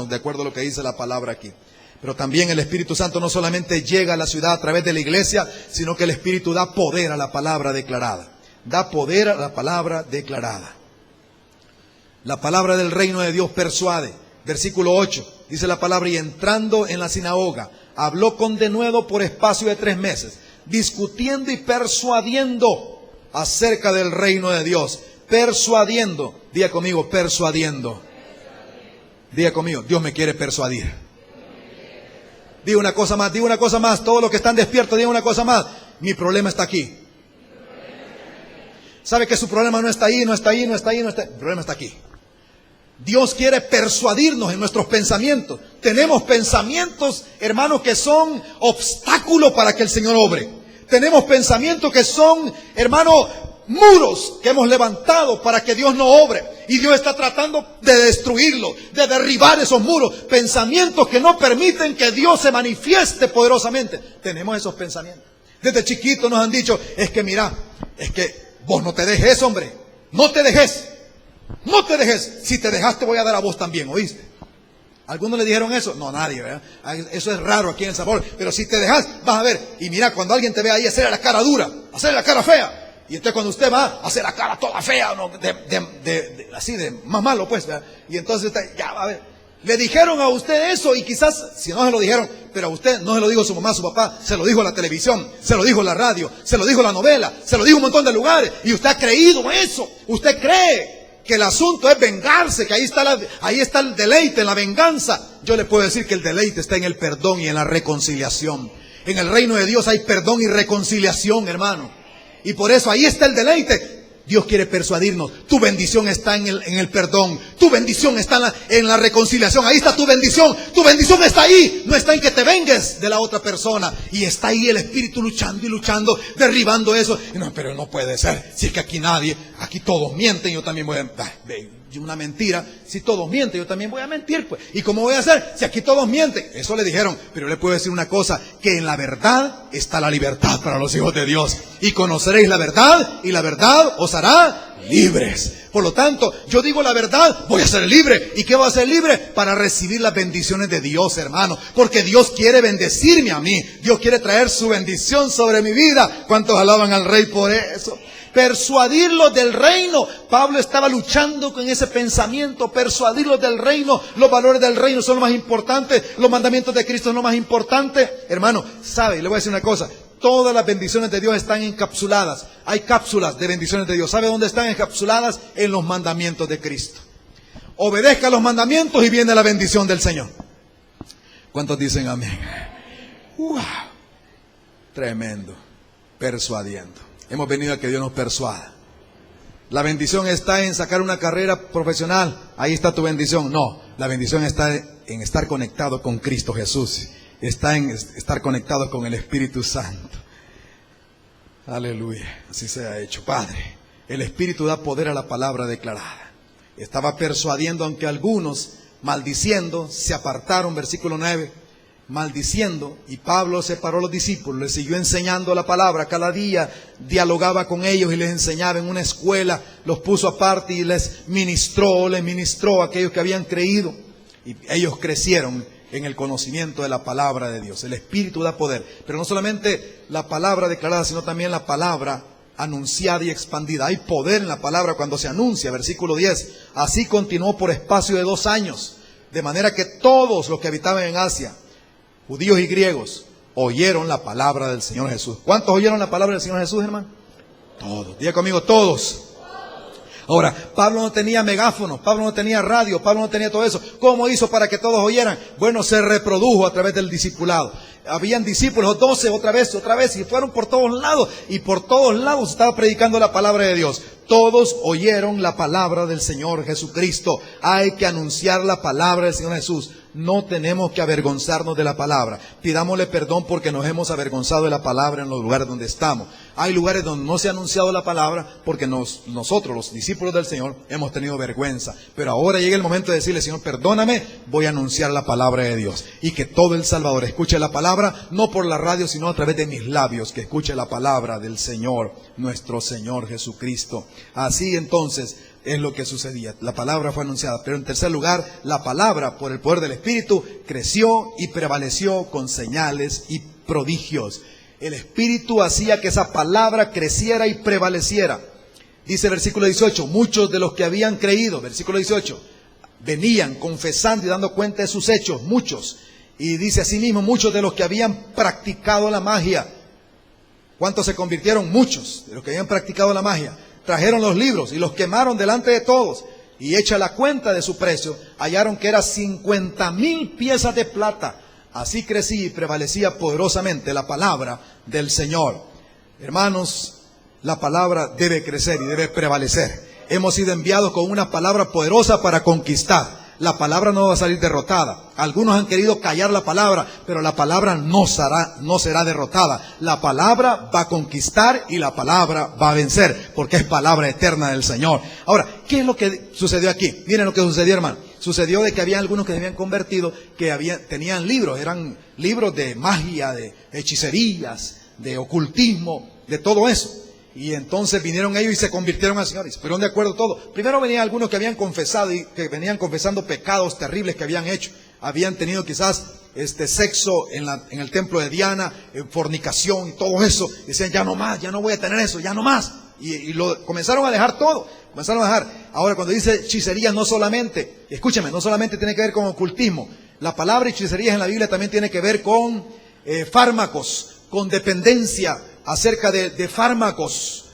de acuerdo a lo que dice la palabra aquí. Pero también el Espíritu Santo no solamente llega a la ciudad a través de la iglesia, sino que el Espíritu da poder a la palabra declarada. Da poder a la palabra declarada. La palabra del reino de Dios persuade. Versículo 8, dice la palabra, y entrando en la sinagoga, habló con denuedo por espacio de 3 meses, discutiendo y persuadiendo acerca del reino de Dios. Persuadiendo, diga conmigo, persuadiendo. Diga conmigo, Dios me quiere persuadir. Diga una cosa más, todos los que están despiertos, diga una cosa más. Mi problema está aquí. ¿Sabe que su problema no está ahí, no está ahí? El problema está aquí. Dios quiere persuadirnos en nuestros pensamientos. Tenemos pensamientos, hermanos, que son obstáculos para que el Señor obre. Tenemos pensamientos que son, hermanos, muros que hemos levantado para que Dios no obre. Y Dios está tratando de destruirlo, de derribar esos muros. Pensamientos que no permiten que Dios se manifieste poderosamente. Tenemos esos pensamientos. Desde chiquitos nos han dicho, es que mira, es que vos no te dejes, hombre. No te dejes. No te dejes. Si te dejas te voy a dar a vos también, ¿oíste? ¿Algunos le dijeron eso? No, nadie, ¿verdad? Eso es raro aquí en El Salvador. Pero si te dejas, vas a ver. Y mira, cuando alguien te ve ahí, hacerle la cara dura, hacerle la cara fea. Y entonces cuando usted va a hacer la cara toda fea, ¿no? Así de más malo, pues, ¿verdad? Y entonces usted, ya, a ver, le dijeron a usted eso y quizás, si no se lo dijeron, pero a usted no se lo dijo su mamá, su papá, se lo dijo la televisión, se lo dijo la radio, se lo dijo la novela, se lo dijo un montón de lugares. Y usted ha creído eso. Usted cree que el asunto es vengarse, que ahí está el deleite, en la venganza. Yo le puedo decir que el deleite está en el perdón y en la reconciliación. En el reino de Dios hay perdón y reconciliación, hermano. Y por eso ahí está el deleite. Dios quiere persuadirnos. Tu bendición está en el perdón. Tu bendición está en la reconciliación. Ahí está tu bendición. Tu bendición está ahí. No está en que te vengues de la otra persona. Y está ahí el Espíritu luchando y luchando, derribando eso. No, pero no puede ser. Si es que aquí todos mienten, yo también voy a... Una mentira. Si todos mienten, yo también voy a mentir, pues. ¿Y cómo voy a hacer? Si aquí todos mienten. Eso le dijeron. Pero le puedo decir una cosa, que en la verdad está la libertad para los hijos de Dios. Y conoceréis la verdad, y la verdad os hará libres. Por lo tanto, yo digo la verdad, voy a ser libre. ¿Y qué voy a ser libre? Para recibir las bendiciones de Dios, hermano. Porque Dios quiere bendecirme a mí. Dios quiere traer su bendición sobre mi vida. ¿Cuántos alaban al Rey por eso? persuadirlos del reino. Pablo estaba luchando con ese pensamiento, persuadirlos del reino. Los valores del reino son lo más importante, los mandamientos de Cristo son lo más importante. Hermano, sabe, le voy a decir una cosa, todas las bendiciones de Dios están encapsuladas. Hay cápsulas de bendiciones de Dios. ¿Sabe dónde están encapsuladas? En los mandamientos de Cristo. Obedezca los mandamientos y viene la bendición del Señor. ¿Cuántos dicen amén? ¡Wow! Tremendo. Persuadiendo. Hemos venido a que Dios nos persuada. La bendición está en sacar una carrera profesional. Ahí está tu bendición. No, la bendición está en estar conectado con Cristo Jesús. Está en estar conectado con el Espíritu Santo. Aleluya. Así se ha hecho. Padre, el Espíritu da poder a la palabra declarada. Estaba persuadiendo, aunque algunos, maldiciendo, se apartaron, versículo 9, maldiciendo, y Pablo separó a los discípulos, les siguió enseñando la palabra, cada día dialogaba con ellos y les enseñaba en una escuela, los puso aparte y les ministró a aquellos que habían creído, y ellos crecieron en el conocimiento de la palabra de Dios. El Espíritu da poder, pero no solamente la palabra declarada, sino también la palabra anunciada y expandida. Hay poder en la palabra cuando se anuncia. Versículo 10. Así continuó por espacio de 2 años, de manera que todos los que habitaban en Asia, judíos y griegos, oyeron la palabra del Señor Jesús. ¿Cuántos oyeron la palabra del Señor Jesús, hermano? Todos. Diga conmigo, todos. Ahora, Pablo no tenía megáfonos, Pablo no tenía radio, Pablo no tenía todo eso. ¿Cómo hizo para que todos oyeran? Bueno, se reprodujo a través del discipulado. Habían discípulos, 12, otra vez, y fueron por todos lados. Y por todos lados estaba predicando la palabra de Dios. Todos oyeron la palabra del Señor Jesucristo. Hay que anunciar la palabra del Señor Jesús. No tenemos que avergonzarnos de la palabra. Pidámosle perdón porque nos hemos avergonzado de la palabra en los lugares donde estamos. Hay lugares donde no se ha anunciado la palabra porque nosotros, los discípulos del Señor, hemos tenido vergüenza. Pero ahora llega el momento de decirle, Señor, perdóname, voy a anunciar la palabra de Dios. Y que todo El Salvador escuche la palabra, no por la radio, sino a través de mis labios, que escuche la palabra del Señor, nuestro Señor Jesucristo. Así entonces es lo que sucedía. La palabra fue anunciada. Pero en tercer lugar, la palabra, por el poder del Espíritu, creció y prevaleció con señales y prodigios. El Espíritu hacía que esa palabra creciera y prevaleciera. Dice el versículo 18, muchos de los que habían creído, versículo 18, venían confesando y dando cuenta de sus hechos, muchos. Y dice asimismo, muchos de los que habían practicado la magia. ¿Cuántos se convirtieron? Muchos de los que habían practicado la magia. Trajeron los libros y los quemaron delante de todos. Y hecha la cuenta de su precio, hallaron que era 50,000 piezas de plata. Así crecía y prevalecía poderosamente la palabra del Señor. Hermanos, la palabra debe crecer y debe prevalecer. Hemos sido enviados con una palabra poderosa para conquistar. La palabra no va a salir derrotada. Algunos han querido callar la palabra, pero la palabra no será derrotada. La palabra va a conquistar y la palabra va a vencer, porque es palabra eterna del Señor. Ahora, ¿qué es lo que sucedió aquí? Miren lo que sucedió, hermano. Sucedió de que había algunos que se habían convertido, que tenían libros, eran libros de magia, de hechicerías, de ocultismo, de todo eso. Y entonces vinieron ellos y se convirtieron al Señor. Y se pusieron de acuerdo todo. Primero venían algunos que habían confesado y que venían confesando pecados terribles que habían hecho. Habían tenido quizás sexo en el templo de Diana, fornicación y todo eso. Y decían, ya no más, ya no voy a tener eso, ya no más. Y comenzaron a dejar todo. Comenzaron a dejar. Ahora, cuando dice hechicerías, no solamente, escúchame, no solamente tiene que ver con ocultismo. La palabra hechicerías en la Biblia también tiene que ver con fármacos, con dependencia acerca de fármacos,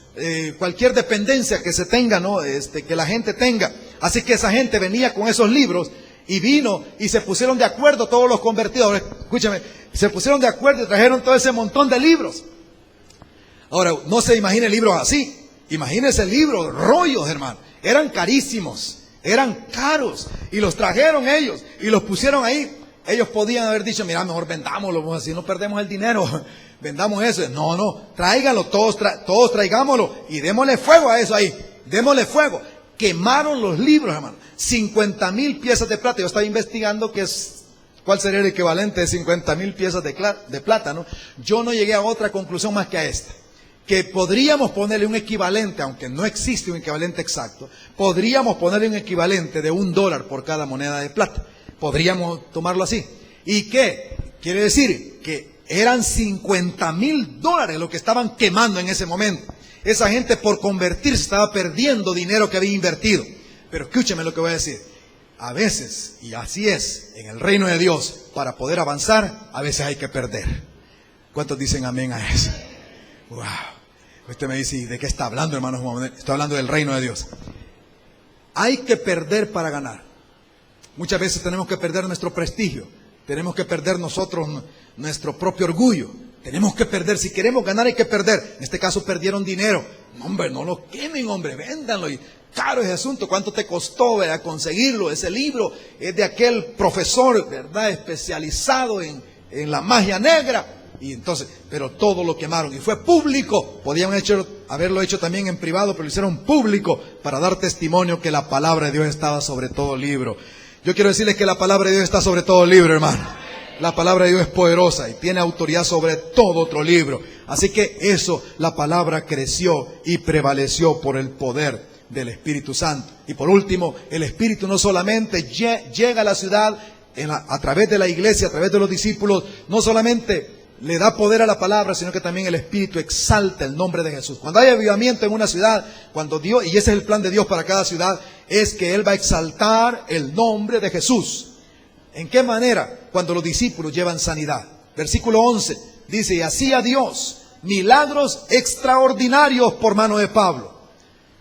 cualquier dependencia que se tenga, ¿no? Que la gente tenga. Así que esa gente venía con esos libros y vino y se pusieron de acuerdo todos los convertidos. Ahora, escúchame, se pusieron de acuerdo y trajeron todo ese montón de libros. Ahora, no se imagine libros así. Imagínense libros, rollos, hermano. Eran carísimos, eran caros. Y los trajeron ellos y los pusieron ahí. Ellos podían haber dicho, mira, mejor vendámoslo, así no perdemos el dinero. Vendamos eso. No, tráiganlo, todos traigámoslo y démosle fuego a eso ahí. Démosle fuego. Quemaron los libros, hermano. 50,000 piezas de plata. Yo estaba investigando cuál sería el equivalente de 50,000 piezas de plata, ¿no? Yo no llegué a otra conclusión más que a esta. Que podríamos ponerle un equivalente, aunque no existe un equivalente exacto, podríamos ponerle un equivalente de $1 por cada moneda de plata. Podríamos tomarlo así. ¿Y qué? Quiere decir que eran $50,000 lo que estaban quemando en ese momento. esa gente por convertirse estaba perdiendo dinero que había invertido. Pero escúcheme lo que voy a decir. A veces, y así es, en el reino de Dios, para poder avanzar, a veces hay que perder. ¿Cuántos dicen amén a eso? Wow. Usted me dice, ¿de qué está hablando, hermano Juan Manuel? Estoy hablando del reino de Dios. Hay que perder para ganar. Muchas veces tenemos que perder nuestro prestigio. Tenemos que perder nosotros nuestro propio orgullo. Tenemos que perder. Si queremos ganar hay que perder. En este caso perdieron dinero. No, hombre, no lo quemen, hombre, véndanlo. Y caro ese asunto. ¿Cuánto te costó, verdad, conseguirlo? Ese libro es de aquel profesor, ¿verdad?, especializado en la magia negra. Y entonces, pero todo lo quemaron y fue público. Podían haberlo hecho también en privado, pero lo hicieron público para dar testimonio que la palabra de Dios estaba sobre todo libro. Yo quiero decirles que la palabra de Dios está sobre todo libro, hermano. La palabra de Dios es poderosa y tiene autoridad sobre todo otro libro. Así que eso, la palabra creció y prevaleció por el poder del Espíritu Santo. Y por último, el Espíritu no solamente llega a la ciudad a través de la iglesia, a través de los discípulos, no solamente le da poder a la palabra, sino que también el Espíritu exalta el nombre de Jesús. Cuando hay avivamiento en una ciudad, cuando Dios, y ese es el plan de Dios para cada ciudad, es que Él va a exaltar el nombre de Jesús. ¿En qué manera? Cuando los discípulos llevan sanidad. Versículo 11 dice, y hacía Dios milagros extraordinarios por mano de Pablo,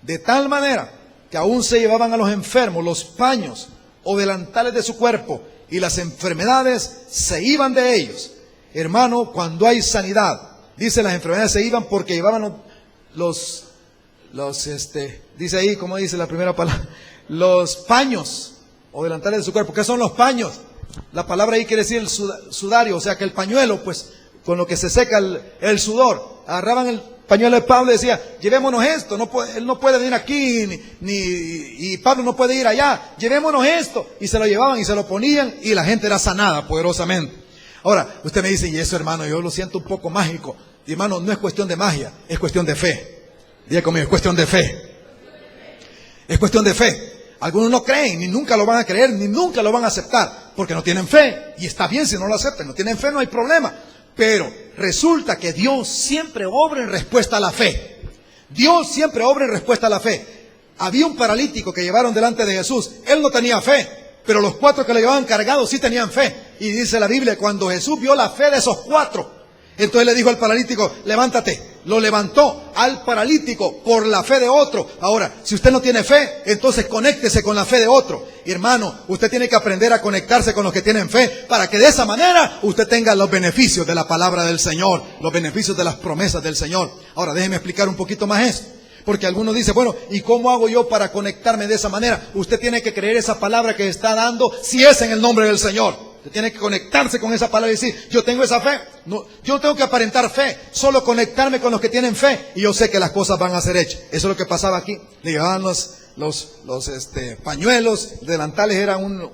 de tal manera que aún se llevaban a los enfermos los paños o delantales de su cuerpo, y las enfermedades se iban de ellos. Hermano, cuando hay sanidad, dice, las enfermedades se iban porque llevaban dice ahí, ¿cómo dice la primera palabra? Los paños o delantales de su cuerpo. ¿Qué son los paños? La palabra ahí quiere decir el sudario, o sea que el pañuelo, pues, con lo que se seca el sudor. Agarraban el pañuelo de Pablo y decía, llevémonos esto, él no puede venir aquí, y Pablo no puede ir allá, llevémonos esto. Y se lo llevaban y se lo ponían y la gente era sanada poderosamente. Ahora, usted me dice, y eso, hermano, yo lo siento un poco mágico. Y, hermano, no es cuestión de magia, es cuestión de fe. Diga conmigo, es cuestión de fe. Es cuestión de fe. Algunos no creen, ni nunca lo van a creer, ni nunca lo van a aceptar, porque no tienen fe. Y está bien si no lo aceptan, no tienen fe, no hay problema. Pero resulta que Dios siempre obra en respuesta a la fe. Dios siempre obra en respuesta a la fe. Había un paralítico que llevaron delante de Jesús. Él no tenía fe, pero los 4 que le llevaban cargados sí tenían fe. Y dice la Biblia, cuando Jesús vio la fe de esos 4, entonces le dijo al paralítico, levántate. Lo levantó al paralítico por la fe de otro. Ahora, si usted no tiene fe, entonces conéctese con la fe de otro. Y hermano, usted tiene que aprender a conectarse con los que tienen fe, para que de esa manera usted tenga los beneficios de la palabra del Señor, los beneficios de las promesas del Señor. Ahora, déjeme explicar un poquito más esto. Porque algunos dicen, bueno, ¿y cómo hago yo para conectarme de esa manera? Usted tiene que creer esa palabra que está dando, si es en el nombre del Señor. Usted tiene que conectarse con esa palabra y decir, yo tengo esa fe. No, yo no tengo que aparentar fe, solo conectarme con los que tienen fe. Y yo sé que las cosas van a ser hechas. Eso es lo que pasaba aquí. Le llevaban los pañuelos, delantales eran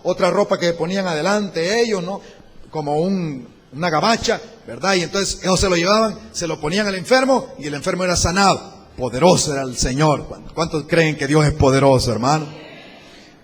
otra ropa que ponían adelante ellos, ¿no? Como una gabacha, ¿verdad? Y entonces ellos se lo llevaban, se lo ponían al enfermo y el enfermo era sanado. Poderoso era el Señor. ¿Cuántos creen que Dios es poderoso, hermano?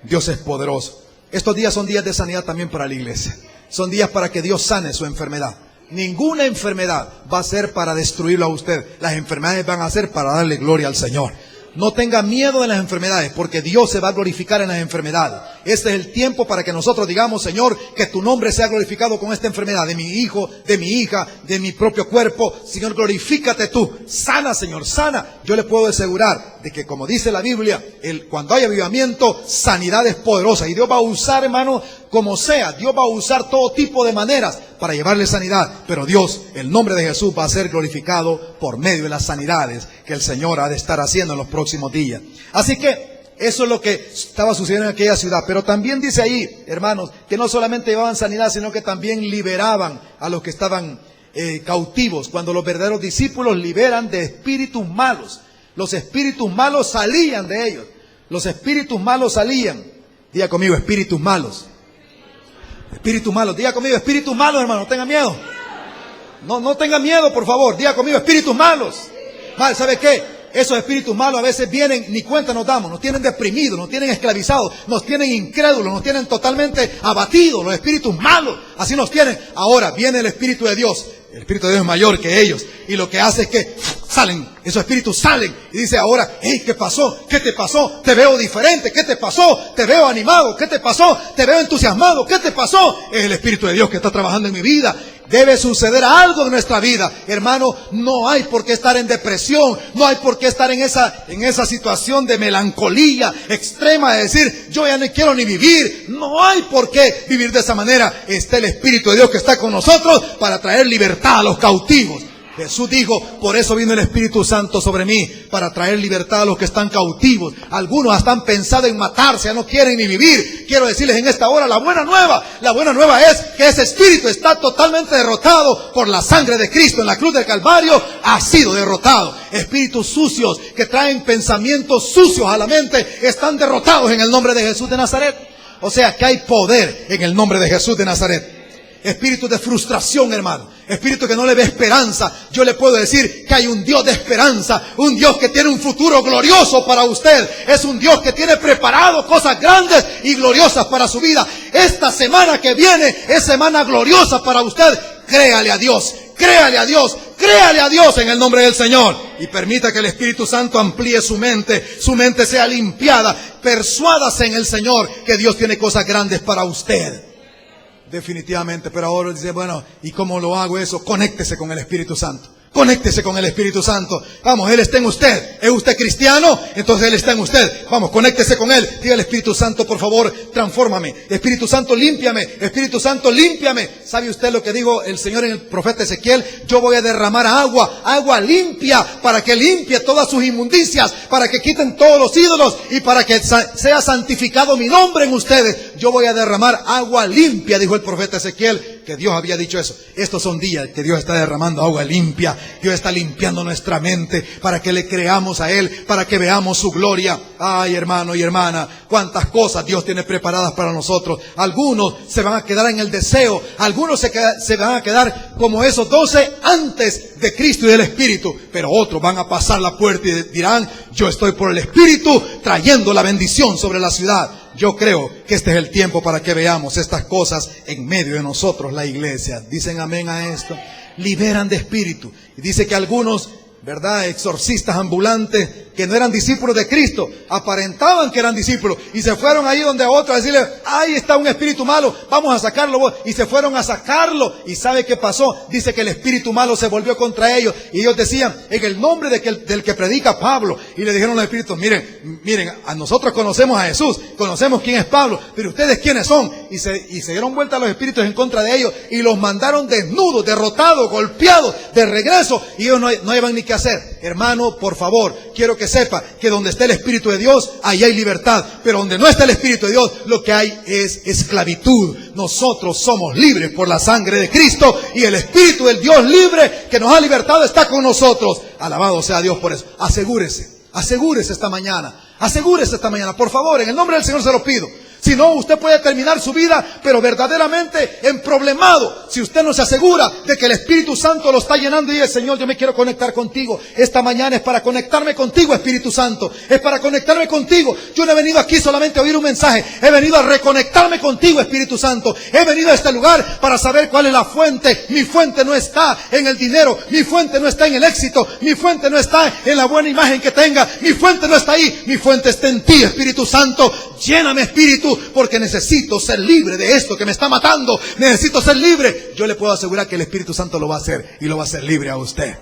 Dios es poderoso. Estos días son días de sanidad también para la iglesia. Son días para que Dios sane su enfermedad. Ninguna enfermedad va a ser para destruirlo a usted. Las enfermedades van a ser para darle gloria al Señor. No tenga miedo de las enfermedades, porque Dios se va a glorificar en las enfermedades. Este es el tiempo para que nosotros digamos, Señor, que tu nombre sea glorificado con esta enfermedad de mi hijo, de mi hija, de mi propio cuerpo. Señor, glorifícate tú. Sana, Señor, sana. Yo le puedo asegurar de que, como dice la Biblia, cuando hay avivamiento, sanidad es poderosa. Y Dios va a usar, hermano, como sea. Dios va a usar todo tipo de maneras para llevarle sanidad. Pero Dios, el nombre de Jesús va a ser glorificado por medio de las sanidades que el Señor ha de estar haciendo en los próximos días. Así que eso es lo que estaba sucediendo en aquella ciudad. Pero también dice ahí, hermanos, que no solamente llevaban sanidad, sino que también liberaban a los que estaban cautivos. Cuando los verdaderos discípulos liberan de espíritus malos, los espíritus malos salían de ellos. Los espíritus malos salían. Diga conmigo, espíritus malos. Espíritus malos. Diga conmigo, espíritus malos, hermano. No tenga miedo. No tenga miedo, por favor. Diga conmigo, espíritus malos. Mal, ¿sabe qué? Esos espíritus malos a veces vienen, ni cuenta nos damos, nos tienen deprimidos, nos tienen esclavizados, nos tienen incrédulos, nos tienen totalmente abatidos. Los espíritus malos, así nos tienen. Ahora viene el Espíritu de Dios. El Espíritu de Dios es mayor que ellos. Y lo que hace es que salen, esos espíritus salen y dice ahora, hey, ¿qué pasó? ¿Qué te pasó? Te veo diferente, ¿qué te pasó? Te veo animado, ¿qué te pasó? Te veo entusiasmado, ¿qué te pasó? Es el Espíritu de Dios que está trabajando en mi vida. Debe suceder algo en nuestra vida, hermano. No hay por qué estar en depresión, no hay por qué estar en esa situación de melancolía extrema, de decir, yo ya no quiero ni vivir. No hay por qué vivir de esa manera. Está el Espíritu de Dios que está con nosotros para traer libertad a los cautivos. Jesús dijo, por eso vino el Espíritu Santo sobre mí, para traer libertad a los que están cautivos. Algunos hasta han pensado en matarse, ya no quieren ni vivir. Quiero decirles en esta hora la buena nueva. La buena nueva es que ese espíritu está totalmente derrotado por la sangre de Cristo en la cruz del Calvario. Ha sido derrotado. Espíritus sucios que traen pensamientos sucios a la mente están derrotados en el nombre de Jesús de Nazaret. O sea que hay poder en el nombre de Jesús de Nazaret. Espíritu de frustración, hermano. Espíritu que no le ve esperanza. Yo le puedo decir que hay un Dios de esperanza. Un Dios que tiene un futuro glorioso para usted. Es un Dios que tiene preparado cosas grandes y gloriosas para su vida. Esta semana que viene es semana gloriosa para usted. Créale a Dios. Créale a Dios. Créale a Dios en el nombre del Señor. Y permita que el Espíritu Santo amplíe su mente. Su mente sea limpiada. Persuádase en el Señor que Dios tiene cosas grandes para usted. Definitivamente, pero ahora dice, bueno, ¿y cómo lo hago eso? Conéctese con el Espíritu Santo. Conéctese con el Espíritu Santo. Vamos, Él está en usted. ¿Es usted cristiano? Entonces Él está en usted. Vamos, conéctese con Él. Diga al Espíritu Santo, por favor, transfórmame. Espíritu Santo, límpiame. Espíritu Santo, límpiame. ¿Sabe usted lo que dijo el Señor en el profeta Ezequiel? Yo voy a derramar agua limpia, para que limpie todas sus inmundicias, para que quiten todos los ídolos y para que sea santificado mi nombre en ustedes. Yo voy a derramar agua limpia, dijo el profeta Ezequiel, que Dios había dicho eso. Estos son días que Dios está derramando agua limpia. Dios está limpiando nuestra mente para que le creamos a Él, para que veamos su gloria. Ay, hermano y hermana, cuántas cosas Dios tiene preparadas para nosotros. Algunos se van a quedar en el deseo, algunos se van a quedar como esos 12 antes de Cristo y del Espíritu, pero otros van a pasar la puerta y dirán, yo estoy por el Espíritu trayendo la bendición sobre la ciudad. Yo creo que este es el tiempo para que veamos estas cosas en medio de nosotros, la iglesia. Dicen amén a esto. Liberan de espíritu. Y dice que algunos, ¿verdad?, exorcistas ambulantes que no eran discípulos de Cristo, aparentaban que eran discípulos y se fueron ahí donde a otros a decirle, ahí está un espíritu malo, vamos a sacarlo, y se fueron a sacarlo. ¿Y sabe qué pasó? Dice que el espíritu malo se volvió contra ellos y ellos decían, en el nombre del que predica Pablo, y le dijeron los espíritus, miren, a nosotros conocemos a Jesús, conocemos quién es Pablo, pero ustedes quiénes son. Y se dieron vuelta los espíritus en contra de ellos y los mandaron desnudos, derrotados, golpeados, de regreso, y ellos no iban ni qué hacer. Hermano, por favor, quiero que sepa que donde está el Espíritu de Dios, ahí hay libertad. Pero donde no está el Espíritu de Dios, lo que hay es esclavitud. Nosotros somos libres por la sangre de Cristo y el Espíritu del Dios libre que nos ha libertado está con nosotros. Alabado sea Dios por eso. Asegúrese esta mañana. Asegúrese esta mañana, por favor, en el nombre del Señor se lo pido. Si no, usted puede terminar su vida, pero verdaderamente emproblemado. Si usted no se asegura de que el Espíritu Santo lo está llenando y dice, Señor, yo me quiero conectar contigo. Esta mañana es para conectarme contigo, Espíritu Santo. Es para conectarme contigo. Yo no he venido aquí solamente a oír un mensaje. He venido a reconectarme contigo, Espíritu Santo. He venido a este lugar para saber cuál es la fuente. Mi fuente no está en el dinero. Mi fuente no está en el éxito. Mi fuente no está en la buena imagen que tenga. Mi fuente no está ahí. Mi fuente está en ti, Espíritu Santo. Lléname, Espíritu, porque necesito ser libre de esto que me está matando. Necesito ser libre. Yo le puedo asegurar que el Espíritu Santo lo va a hacer y lo va a hacer libre a usted.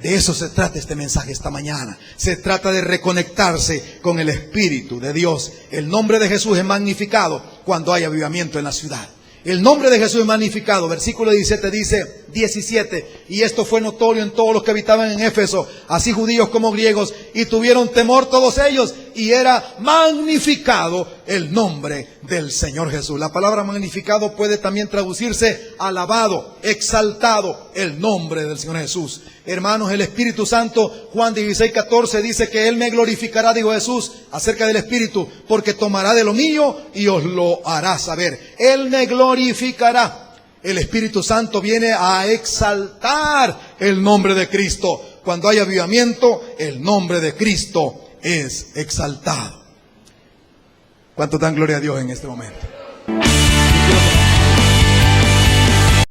De eso se trata este mensaje esta mañana. Se trata de reconectarse con el Espíritu de Dios. El nombre de Jesús es magnificado cuando hay avivamiento en la ciudad. El nombre de Jesús es magnificado. Versículo 17 dice, 17, y esto fue notorio en todos los que habitaban en Éfeso, así judíos como griegos, y tuvieron temor todos ellos, y era magnificado el nombre del Señor Jesús. La palabra magnificado puede también traducirse alabado, exaltado, el nombre del Señor Jesús. Hermanos, el Espíritu Santo, Juan 16:14 dice que Él me glorificará, dijo Jesús, acerca del Espíritu, porque tomará de lo mío y os lo hará saber. Él me glorificará. El Espíritu Santo viene a exaltar el nombre de Cristo. Cuando hay avivamiento, el nombre de Cristo es exaltado. ¿Cuánto dan gloria a Dios en este momento?